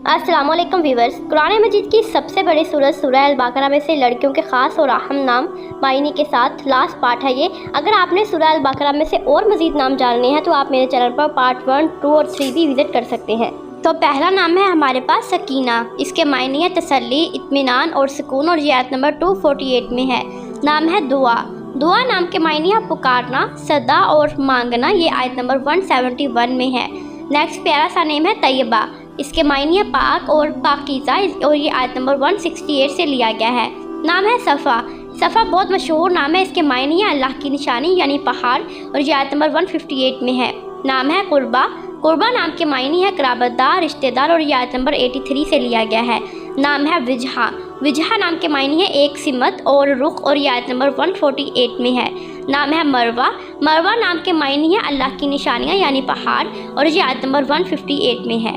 अस्सलाम वालेकुम व्यूवर्स। कुरान मजीद की सबसे बड़ी सूरत सूरह अल बकरा में से लड़कियों के ख़ास और अहम नाम मायने के साथ लास्ट पार्ट है ये। अगर आपने सूरह अल बकरा में से और मज़ीद नाम जानने हैं तो आप मेरे चैनल पर पार्ट 1, 2 और 3 भी विज़िट कर सकते हैं। तो पहला नाम है हमारे पास सकीना। इसके मायने है तसल्ली, इत्मीनान और सुकून और ये आयत नंबर 248 में है। नाम है दुआ। दुआ नाम के मायने है पुकारना, सदा और मांगना। ये आयत नंबर 171 में है। नेक्स्ट प्यारा सा नेम है तैयबा। इसके मायने है पाक और पाकीज़ा और ये आयत नंबर 168 से लिया गया है। नाम है सफ़ा। सफ़ा बहुत मशहूर नाम है। इसके मायने है अल्लाह की निशानी यानी पहाड़ और ये आयत नंबर 158 में है। नाम है कुर्बा। कुर्बा नाम के मायने है कराबतदार, रिश्तेदार और ये आयत नंबर 83 से लिया गया है। नाम है विजहा। विजहा नाम के मायने है एक सिमत और रुख और ये आयत नंबर 148 में है। नाम है मरवा। मरवा नाम के मायने है अल्लाह की निशानियाँ यानी पहाड़ और ये आयत नंबर 158 में है।